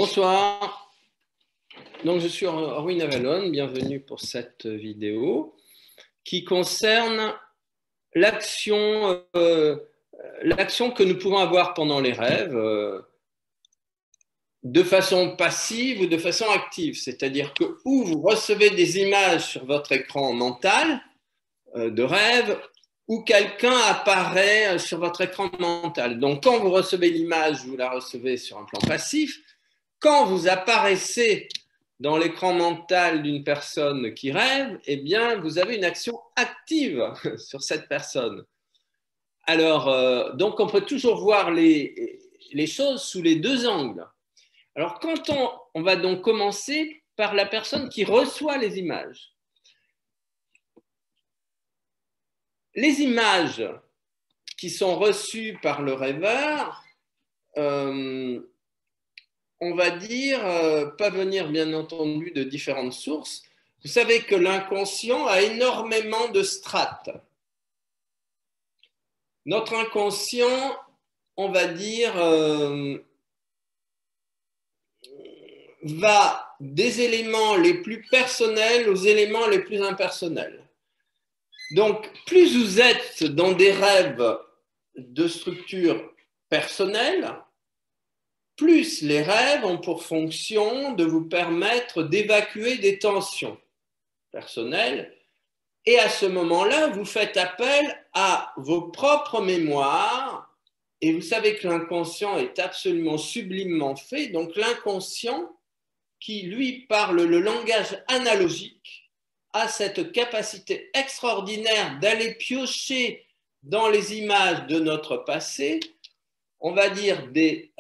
Bonsoir, donc je suis Orwin Avalon, bienvenue pour cette vidéo qui concerne l'action que nous pouvons avoir pendant les rêves de façon passive ou de façon active, c'est-à-dire que ou vous recevez des images sur votre écran mental de rêve ou quelqu'un apparaît sur votre écran mental. Donc quand vous recevez l'image, vous la recevez sur un plan passif. Quand vous apparaissez dans l'écran mental d'une personne qui rêve, eh bien, vous avez une action active sur cette personne. Alors, donc, on peut toujours voir les choses sous les deux angles. Alors, quand on va donc commencer par la personne qui reçoit les images. Les images qui sont reçues par le rêveur, on va dire, pas venir bien entendu de différentes sources. Vous savez que l'inconscient a énormément de strates. Notre inconscient, on va dire, va des éléments les plus personnels aux éléments les plus impersonnels. Donc, plus vous êtes dans des rêves de structure personnelle, plus les rêves ont pour fonction de vous permettre d'évacuer des tensions personnelles. Et à ce moment-là, vous faites appel à vos propres mémoires. Et vous savez que l'inconscient est absolument sublimement fait. Donc l'inconscient, qui lui parle le langage analogique, a cette capacité extraordinaire d'aller piocher dans les images de notre passé, on va dire des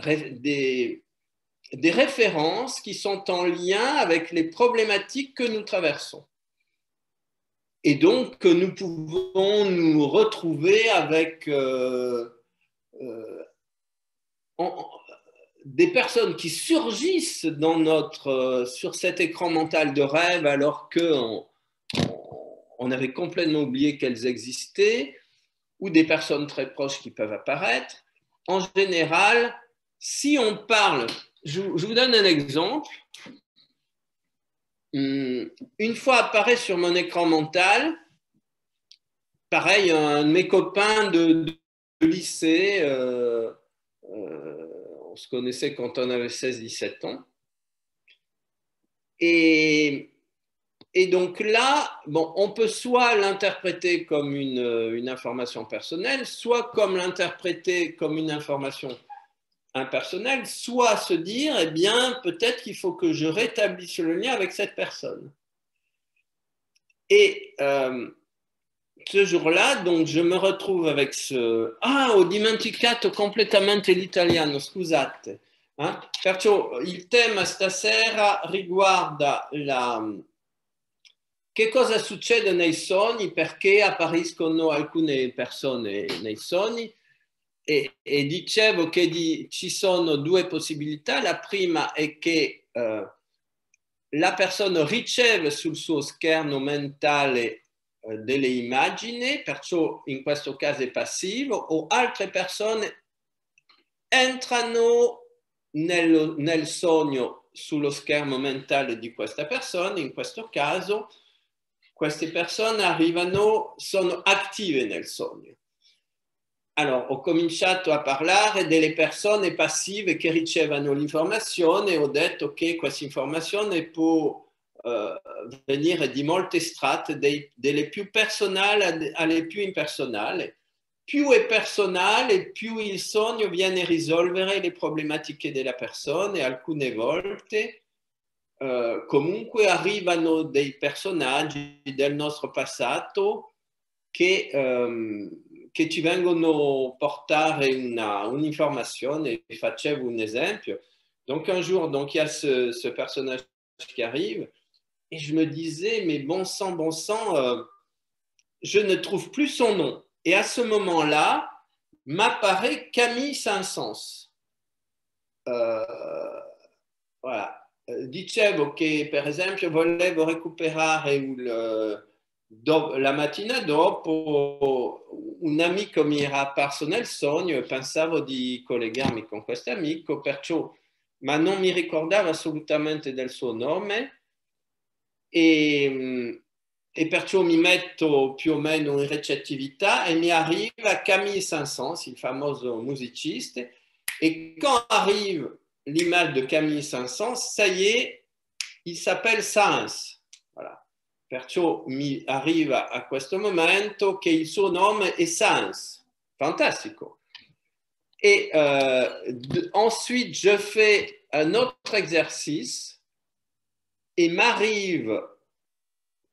références qui sont en lien avec les problématiques que nous traversons. Et donc, nous pouvons nous retrouver avec des personnes qui surgissent sur cet écran mental de rêve alors qu'on avait complètement oublié qu'elles existaient, ou des personnes très proches qui peuvent apparaître. En général, si on parle, je vous donne un exemple. Une fois apparaît sur mon écran mental, pareil, un de mes copains de lycée, on se connaissait quand on avait 16-17 ans. Et donc là, bon, on peut soit l'interpréter comme une information personnelle, soit comme l'interpréter comme une information impersonnelle, soit se dire, eh bien, peut-être qu'il faut que je rétablisse le lien avec cette personne. Et ce jour-là, donc, je me retrouve avec ce... Ah, ho dimenticato completamente l'italiano, scusate. Perciò il tema stasera riguarda che cosa succede nei sogni, perché appariscono alcune persone nei sogni. E dicevo che ci sono due possibilità. La prima è che la persona riceve sul suo schermo mentale delle immagini, perciò in questo caso è passivo, o altre persone entrano nel sogno sullo schermo mentale di questa persona. In questo caso queste persone sono attive nel sogno. Allora, ho cominciato a parlare delle persone passive che ricevono l'informazione e ho detto che questa informazione può venire di molte strate, delle più personali alle più impersonali. Più è personale, più il sogno viene a risolvere le problematiche della persona e alcune volte comunque arrivano dei personaggi del nostro passato che ci vengono portare un'informazione. Facevo un esempio. Donc un jour, donc, il y a ce personnage qui arrive et je me disais, mais bon sang, je ne trouve plus son nom. Et à ce moment-là, m'apparaît Camille Saint-Saëns. Voilà. Dicevo che, per esempio, volevo recuperare la mattina dopo un amico mi era apparso nel sogno e pensavo di collegarmi con questo amico, perciò ma non mi ricordavo assolutamente del suo nome e perciò mi metto più o meno in recettività e mi arriva Camille Saint-Saëns, il famoso musiciste, et quand arrive l'image de Camille Saint-Saëns, ça y est, il s'appelle Saëns. Voilà. Perciò mi arriva a questo momento che il suo nome è Saëns. Fantastico. Et ensuite, je fais un autre exercice et m'arrive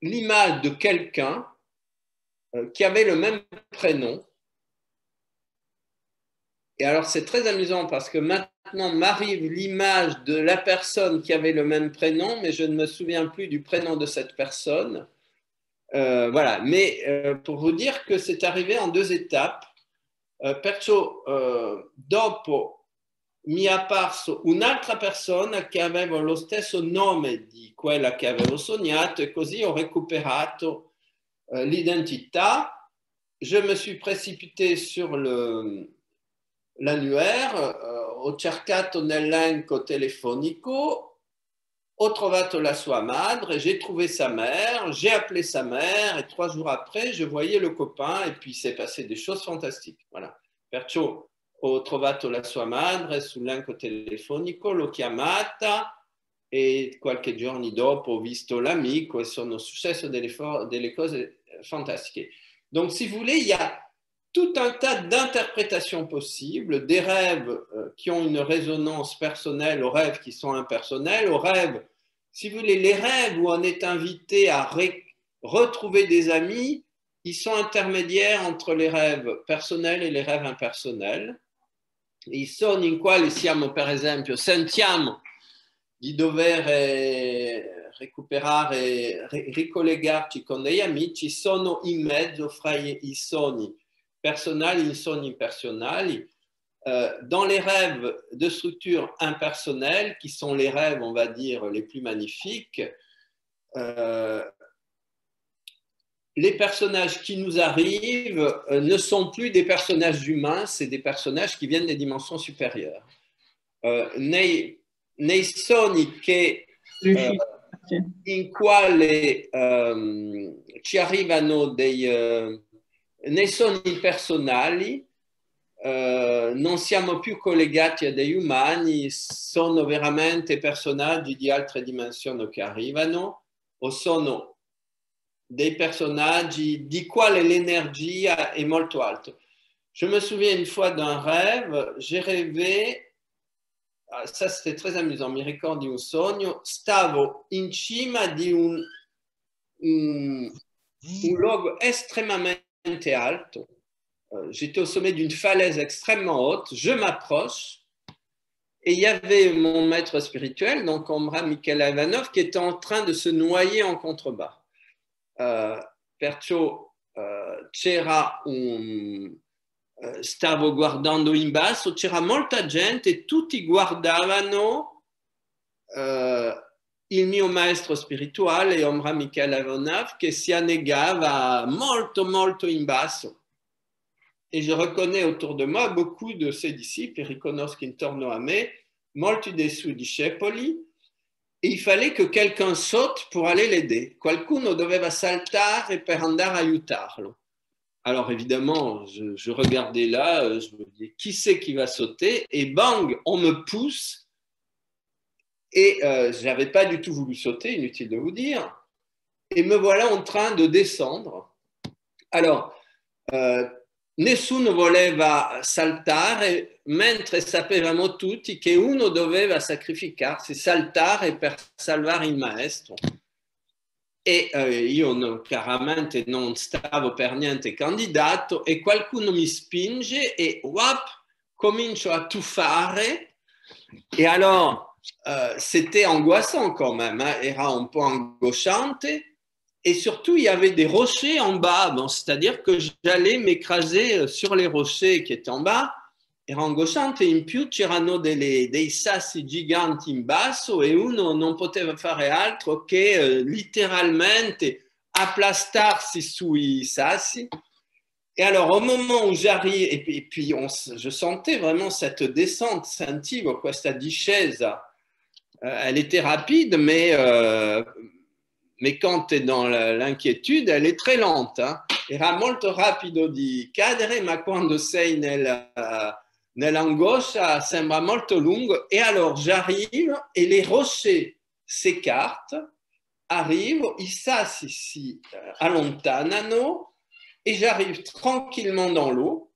l'image de quelqu'un qui avait le même prénom. Et alors, c'est très amusant parce que maintenant m'arrive l'image de la personne qui avait le même prénom, mais je ne me souviens plus du prénom de cette personne. Voilà, mais pour vous dire que c'est arrivé en 2 étapes. Perciò dopo mi è apparso un'altra persona che aveva lo stesso nome di quella che avevo sognato e così ho recuperato l'identità. Je me suis précipité sur l'annuaire, ho cercato nell'elenco telefonico, ho trovato la sua madre, j'ai trouvé sa mère, j'ai appelé sa mère et 3 jours après, je voyais le copain et puis il s'est passé des choses fantastiques. Voilà. Perciò ho trovato la sua madre sull'elenco telefonico, l'ho chiamata e qualche giorno dopo ho visto l'amico e sono successe delle cose fantastiche. Donc, si vous voulez, il y a tout un tas d'interprétations possibles, des rêves qui ont une résonance personnelle aux rêves qui sont impersonnels, aux rêves, si vous voulez, les rêves où on est invité à retrouver des amis, ils sont intermédiaires entre les rêves personnels et les rêves impersonnels. I sogni in quali siamo, per esempio, sentiamo di dover recuperare, ricollegarci con degli amici, sono in mezzo fra i sogni personnels et i sogni impersonnali. Dans les rêves de structure impersonnelle, qui sont les rêves, on va dire, les plus magnifiques, les personnages qui nous arrivent ne sont plus des personnages humains, c'est des personnages qui viennent des dimensions supérieures. Nei sogni che, in quale ci arrivano nei sogni personali, non siamo più collegati a degli umani, sono veramente personaggi di altre dimensioni che arrivano o sono des personnages di quale l'energia è molto alta. Je me souviens une fois d'un rêve, j'ai rêvé, ça c'était très amusant, mi ricordo un sogno, stavo in cima di un luogo estremamente alto, j'étais au sommet d'une falaise extrêmement haute, je m'approche et il y avait mon maître spirituel, donc Omra Mikhail Ivanov, qui était en train de se noyer en contrebas. Perciò c'era stavo guardando in basso, c'era molta gente e tutti guardavano il mio maestro spirituale, Omra Mikhail Ivanov, che si annegava molto molto in basso. Et je reconnais autour de moi beaucoup de ses disciples, riconosco intorno a me, molti dei suoi discepoli, e il fallait que quelqu'un saute pour aller l'aider. Qualcuno doveva saltare per andare a aiutarlo. Alors évidemment, je regardais là, je me dis, qui c'est qui va sauter? Et bang, on me pousse. Et je n'avais pas du tout voulu sauter, inutile de vous dire. Et me voilà en train de descendre. Alors, nessuno voleva saltare, mentre sapevamo tutti che uno doveva sacrificarsi, saltare per salvare il maestro. E io chiaramente non stavo per niente candidato e qualcuno mi spinge e wap, comincio a tuffare. Et alors, c'était angoissant quand même, hein, era un po' angosciante. Et surtout, il y avait des rochers en bas, bon, c'est-à-dire que j'allais m'écraser sur les rochers qui étaient en bas. Era angosciante, in più c'erano dei sassi giganti in basso e uno non poteva fare altro che letteralmente applastarsi sui sassi. Et alors, au moment où j'arrive, et puis je sentais vraiment cette descente, sentivo questa discesa. Elle était rapide, mais quand tu es dans l'inquiétude, elle est très lente. Hein. Era molto rapido di cadere, ma quando sei nell'angoscia sembra molto lungo. Et alors, j'arrive et les rochers s'écartent, arrivent, i sassi si allontanano, et j'arrive tranquillement dans l'eau,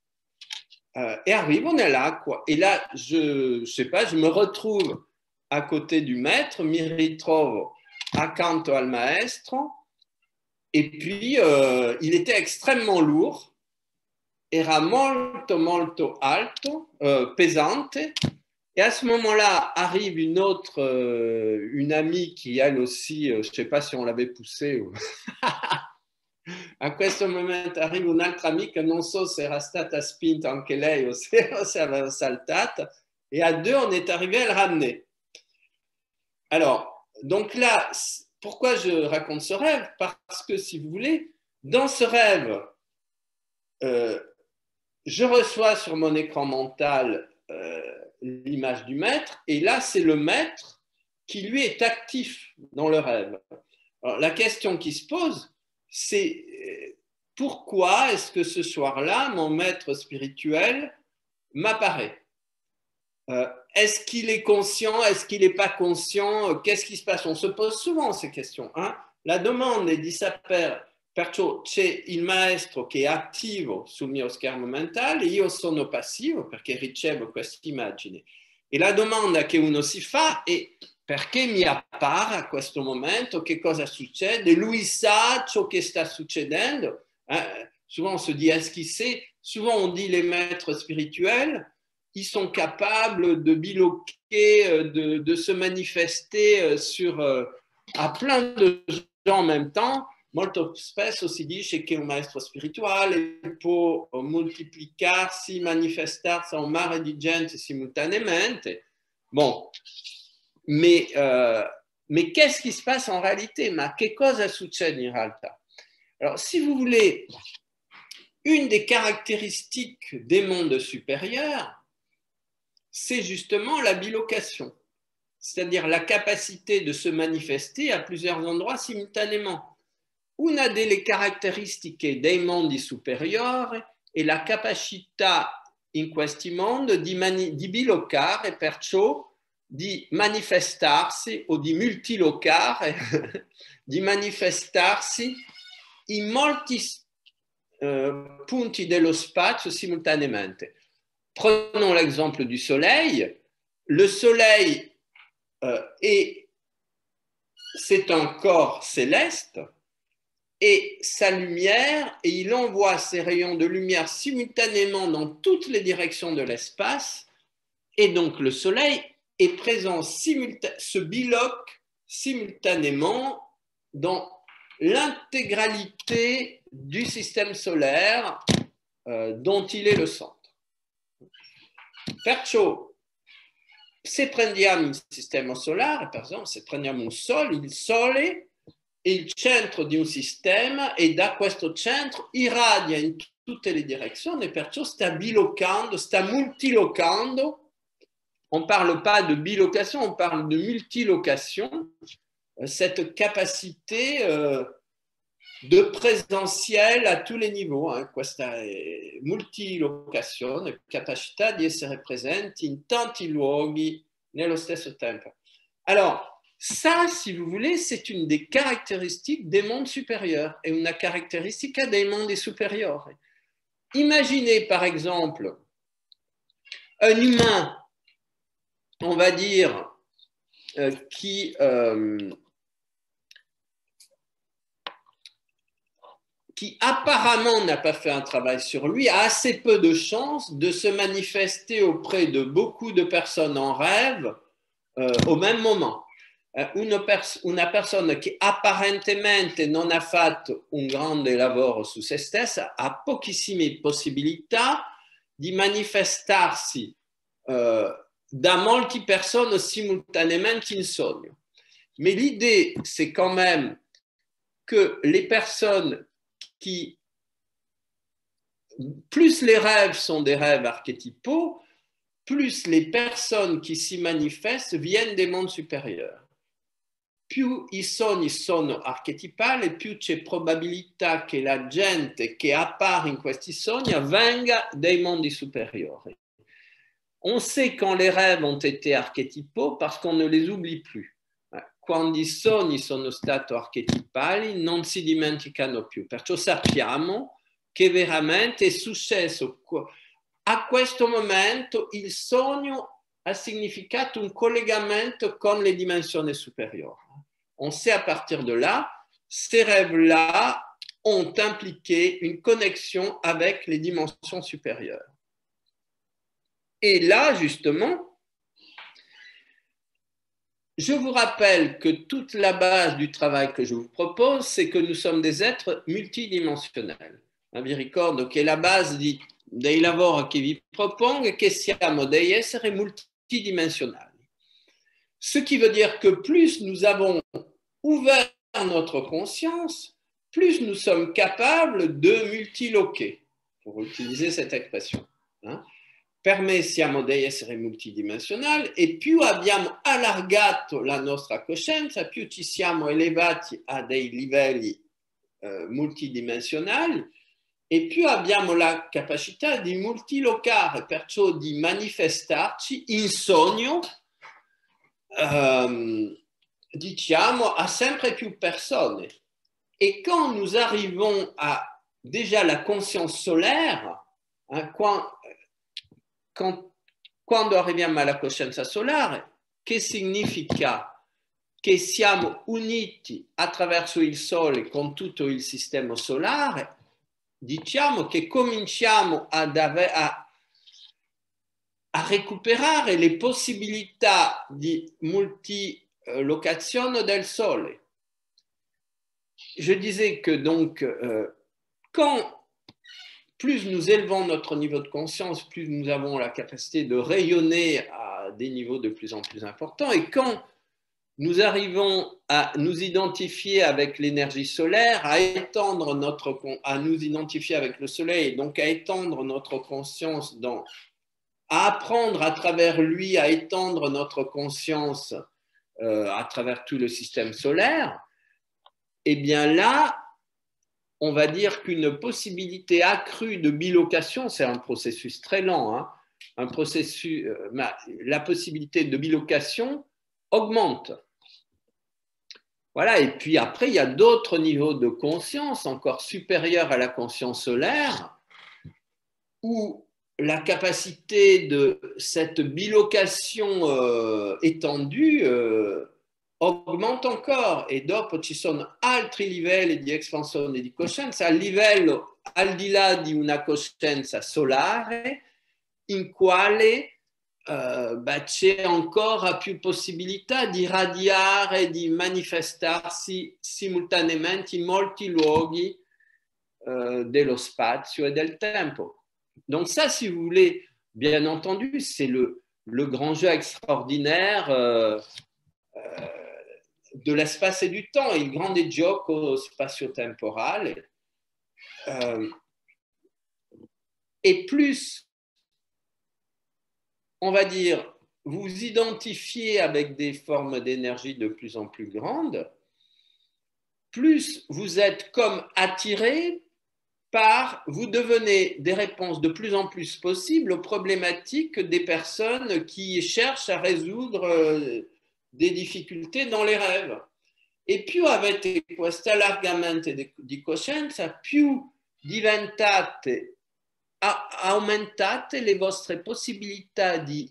et arrive, on est là, quoi. Et là, je sais pas, je me retrouve à côté du maître, mi ritrovo accanto al maestro, et puis il était extrêmement lourd, era molto molto alto, pesante, et à ce moment-là arrive une amie qui elle aussi, je sais pas si on l'avait poussée ou... A questo momento arriva un'altra amica, non so se era stata spinta anche lei o se aveva saltata, et à deux, on est arrivé à le ramener. Alors, donc là, pourquoi je raconte ce rêve? Parce que, si vous voulez, dans ce rêve, je reçois sur mon écran mental l'image du maître, et là, c'est le maître qui, lui, est actif dans le rêve. Alors, la question qui se pose, c'est pourquoi est-ce que ce soir-là, mon maître spirituel m'apparaît? Est-ce qu'il est conscient? Est-ce qu'il n'est pas conscient? Qu'est-ce qui se passe? On se pose souvent ces questions. Hein? La domanda è di sapere, perciò c'è il maestro che è attivo sul mio schermo mentale, io sono passivo perché ricevo queste immagini. E la domanda che uno si fa è perché mi appare a questo momento, che cosa succede, lui sa ciò che sta succedendo. Souvent on se dit est-ce qu'il sait? Souvent on dit les maîtres spirituels, ils sont capables de biloquer, de se manifester à plein de gens en même temps. Molto spesso si dice che un maestro spirituale può moltiplicarsi, manifestarsi a un mare di gente simultaneamente. Bon, mais qu'est-ce qui se passe en réalité? Ma che cosa succede in realtà? Alors, si vous voulez, une des caractéristiques des mondes supérieurs, c'est justement la bilocation, c'est-à-dire la capacité de se manifester à plusieurs endroits simultanément. Una delle caratteristiche dei mondi superiori è la capacità in questi mondi di bilocare, perciò di manifestarsi o di multilocare, di manifestarsi in molti punti dello spazio simultaneamente. Prenons l'exemple du soleil. Le soleil c'est un corps céleste, et sa lumière, et il envoie ses rayons de lumière simultanément dans toutes les directions de l'espace, et donc le soleil est présent, se biloque simultanément dans l'intégralité du système solaire dont il est le centre. Perciò, se prendiamo il sistema solare, per esempio, se prendiamo il Sole è il centro di un sistema, e da questo centro irradia in tutte le direzioni, perciò sta bilocando, sta multilocando. On ne parle pas de bilocation, on parle de multilocation, cette capacité de présentiel à tous les niveaux, questa multilocazione, capacità di essere presenti in tanti luoghi nello stesso tempo. Alors, ça, si vous voulez, c'est une des caractéristiques des mondes supérieurs, et una caratteristica dei mondi superiori. Imaginez par exemple un humain, on va dire, qui apparemment n'a pas fait un travail sur lui, a assez peu de chances de se manifester auprès de beaucoup de personnes en rêve au même moment. Una persona che apparentemente non ha fatto un grande lavoro su se stessa ha pochissime possibilità di manifestarsi da molte persone simultaneamente in sogno. Mais l'idée, c'est quand même que les personnes qui plus les rêves sont des rêves archétypaux, plus les personnes qui s'y manifestent viennent des mondes supérieurs. Più i sogni sono archetipali, più c'è probabilità che la gente che appare in questi sogni venga dai mondi supérieurs. On sait quand les rêves ont été archétypaux parce qu'on ne les oublie plus. Quando i sogni sono stati archetipali non si dimenticano più. Perciò sappiamo che veramente è successo a questo momento il sogno a significato un collegamento con les dimensioni supérieures. On sait à partir de là, ces rêves-là ont impliqué une connexion avec les dimensions supérieures. Et là, justement, je vous rappelle que toute la base du travail que je vous propose, c'est que nous sommes des êtres multidimensionnels. Vi ricordo che la base dei lavori che vi propongo è che siamo degli esseri multidimensionnels. Ce qui veut dire que plus nous avons ouvert notre conscience, plus nous sommes capables de multiloquer, pour utiliser cette expression. Per me siamo degli esseri multidimensionali e più abbiamo allargato la nostra coscienza, più ci siamo elevati a dei livelli multidimensionali e più abbiamo la capacità di multilocare, perciò di manifestarci in sogno, diciamo, a sempre più persone. Et quand nous arrivons à déjà la conscience solaire, quando arriviamo alla coscienza solare, che significa che siamo uniti attraverso il Sole con tutto il sistema solare, diciamo che cominciamo a recuperare le possibilità di multilocazione del Sole. Je disais que donc, quand plus nous élevons notre niveau de conscience, plus nous avons la capacité de rayonner à des niveaux de plus en plus importants. Et quand nous arrivons à nous identifier avec l'énergie solaire, à nous identifier avec le soleil, donc à étendre notre conscience, à apprendre à travers lui à étendre notre conscience à travers tout le système solaire, eh bien là, on va dire qu'une possibilité accrue de bilocation, c'est un processus très lent, la possibilité de bilocation augmente. Voilà, et puis après, il y a d'autres niveaux de conscience encore supérieurs à la conscience solaire, où la capacité de cette bilocation étendue augmente encore, e dopo ci sono altri livelli di espansione di coscienza al livello al di là di una coscienza solare in quale c'è ancora più possibilità di radiare e di manifestarsi simultaneamente in molti luoghi dello spazio et del tempo. Donc ça, si vous voulez, bien entendu, c'est le grand jeu extraordinaire de l'espace et du temps, il grande gioco spatio-temporale. Et plus, on va dire, vous identifiez avec des formes d'énergie de plus en plus grandes, plus vous êtes comme attiré par, vous devenez des réponses de plus en plus possibles aux problématiques des personnes qui cherchent à résoudre des difficoltà dans les rêves. E più avete questo allargamento di coscienza, più aumentate le vostre possibilità di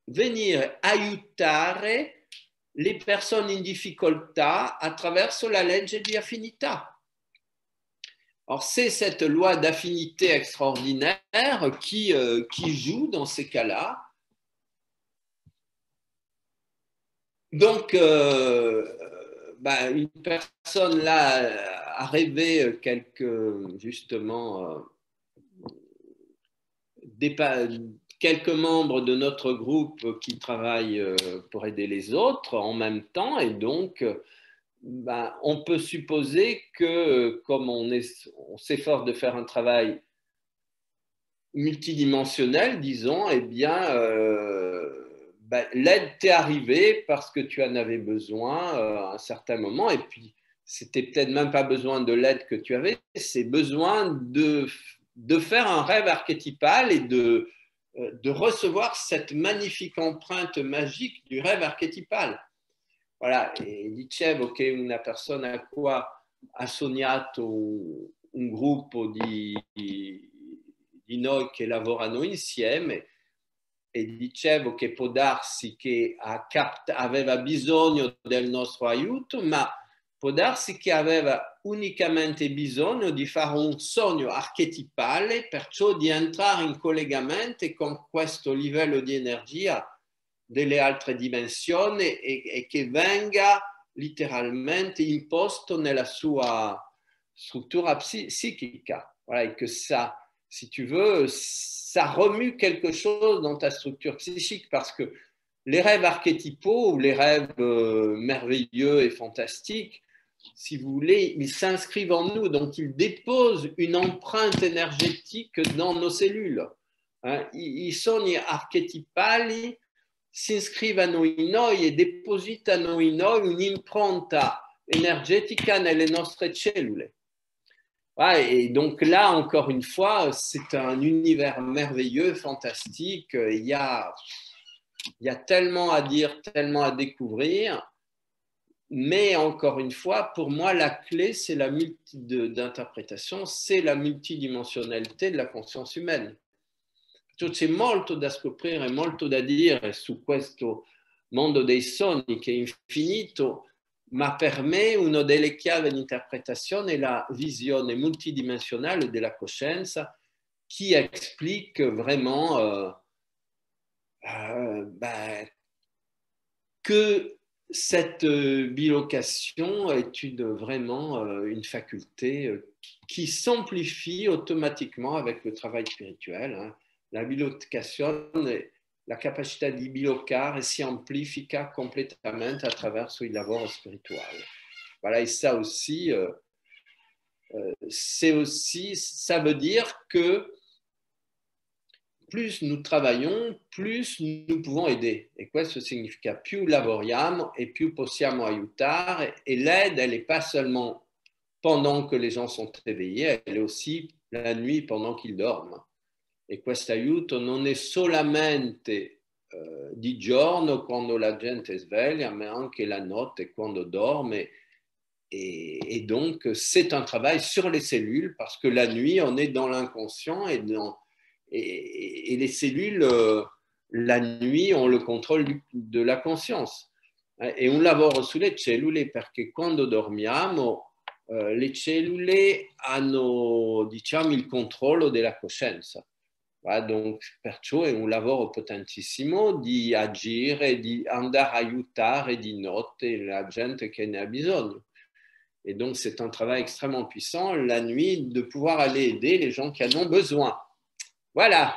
venire aiutare le persone in difficoltà attraverso la legge di affinità. Alors, c'est cette loi d'affinité extraordinaire qui joue dans ces cas-là. Donc, une personne là a rêvé quelques membres de notre groupe qui travaillent pour aider les autres en même temps, et donc on peut supposer que comme on s'efforce de faire un travail multidimensionnel, disons, eh bien, l'aide t'est arrivée parce que tu en avais besoin à un certain moment, et puis c'était peut-être même pas besoin de l'aide que tu avais, c'est besoin de faire un rêve archétypal et de recevoir cette magnifique empreinte magique du rêve archétypal. Voilà, e dicevo che una persona qua ha sognato un gruppo di noi che lavorano insieme e dicevo che può darsi che aveva bisogno del nostro aiuto, ma può darsi che aveva unicamente bisogno di fare un sogno archetipale, perciò di entrare in collegamento con questo livello di energia delle altre dimensioni e che venga letteralmente imposto nella sua struttura psichica. Voilà, et que ça, si tu veux, ça remue quelque chose dans ta structure psychique parce que les rêves archétypaux ou les rêves merveilleux et fantastiques, si vous voulez, ils s'inscrivent en nous, donc ils déposent une empreinte énergétique dans nos cellules. I sogni archetipali si iscrivono in noi e depositano in noi un'impronta energetica nelle nostre cellule. Et donc là, encore une fois, c'est un univers merveilleux, fantastique. Il y a tellement à dire, tellement à découvrir. Mais encore une fois, pour moi, la clé, c'est d'interprétation, c'est la multidimensionnalité de la conscience humaine. C'è molto da scoprire, molto da dire su questo mondo dei sogni che è infinito, ma per me una delle chiavi di interpretazione è la visione multidimensionale della coscienza qui explique vraiment que cette bilocation est vraiment une faculté qui s'amplifie automatiquement avec le travail spirituel. La bilocazione, la capacità di bilocare si amplifica completamente attraverso il lavoro spirituale. Voilà, et ça aussi, ça veut dire que plus nous travaillons, plus nous pouvons aider. E questo significa più lavoriamo e più possiamo aiutare. Et l'aide, elle n'est pas seulement pendant que les gens sont éveillés, elle est aussi la nuit pendant qu'ils dorment. E questo aiuto non è solamente di giorno quando la gente è sveglia, ma anche la notte quando dorme. Et donc, c'est un travail sur les cellules parce que la nuit, on est dans l'inconscient et les cellules, la nuit, ont le contrôle de la conscience. E un lavoro sulle cellule perché quando dormiamo le cellule hanno, diciamo, il controllo della coscienza. Donc, perciò è un lavoro potentissimo di agire e di andare a aiutare di notte la gente che ne ha bisogno. Et donc, c'est un travail extrêmement puissant, la nuit, de pouvoir aller aider les gens qui en ont besoin. Voilà.